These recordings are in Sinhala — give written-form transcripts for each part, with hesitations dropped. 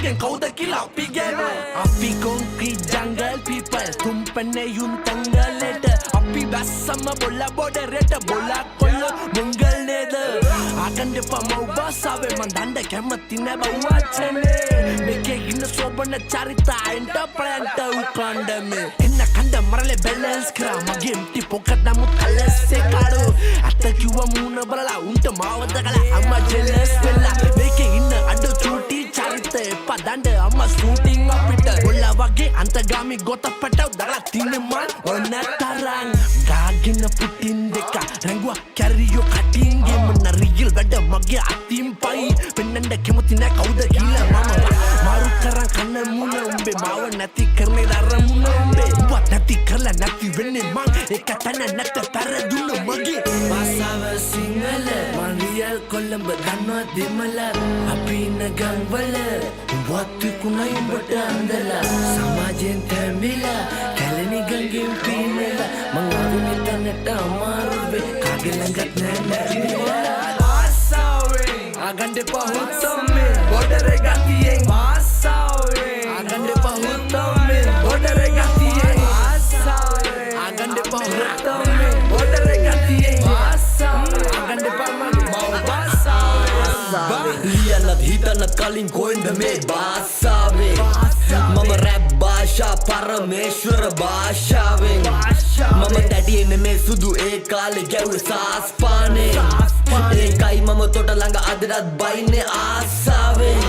මගෙන් කවුද කියලා අපි ගැන අපි concrete jungle people තුම්පනේ යුන් තංගලෙට අපි වැස්සම බොල්ල බොඩරෙට බොලක් කොල්ල මුංගල් නේද ආගන්න එපා මව්බාසාවේ මන් දණ්ඩ කැමති නැබ වචනේ මේකේ ඉන්න සෝබන චරිතයන්ට ප්ලෑන්ට උකණ්ඩමේ එන්න කණ්ඩ මරලේ බැලන්ස් කරා මගේ empty pocket නමුත් කලස්සේ කාඩෝ අත කිව්ව මූණ බලලා උන්ට මාව දකලා අම්මා jealous වෙලා මේකේ ඉන්න අඩ චූටි චරිත එපා දණ්ඩ අම්මා shooting අපිට බොල්ලා වගේ අන්තගාමි ගොත පැටව දාලා තින්නේ මන් ඔන්න තරං ගාගෙන පුටින් දෙක රංගුවා කැරියෝ කටින් ගෙම නරියල් වැඩ මගේ අතින් පයි පෙන්නන්න කැමති නෑ කවුද කියලා මම මාරු කරන් කන්න මුණ උඹේ මාව නැති කරන්නේ දරමුණ උඹේ උඹත් නැති කරලා නැති වෙන්නේ මං එක තැන නැත පෙරදුන මගේ භාෂාව සිංහල මං රියල් කොළඹ දන්නවා දෙමළ අපි ඉන්න ගම්වල උඹත් කුණයි උඹට අන්දලා සමාජයෙන් තැඹිලා කැලණි ගඟෙන් පීනලා මං ආවේ මෙතනට අමාරු වේ කාගේ ළඟත් නෑ Agande pa hutomme bodere gatiyen maasawe agande pa hutomme bodere gatiyen maasawe agande pa hutomme bodere gatiyen maasawe agande pa maasawe liyana hitana kalin koinda me baasawe mama rap bhasha parameshwara bhashawe mama dadiyenne me sudu e kale gawe saaspane ඒකයි මම තොට ළඟ අදටත් බයින්නේ ආසාවෙන්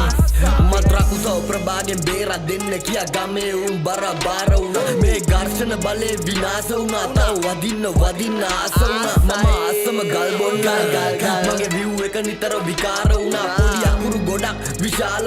මත්‍රා කුසව ප්‍රභාගෙන් බේරා දෙන්න කියා ගමේ උන් බරබාර වුණා මේ ඝර්ෂණ බලේ විනාශ වුණා තව වදින්න ආස වුණා මම ආසම ගල් බොන්න මගේ view එක නිතර විකාර වුණා පොඩි අකුරු ගොඩක් විශාල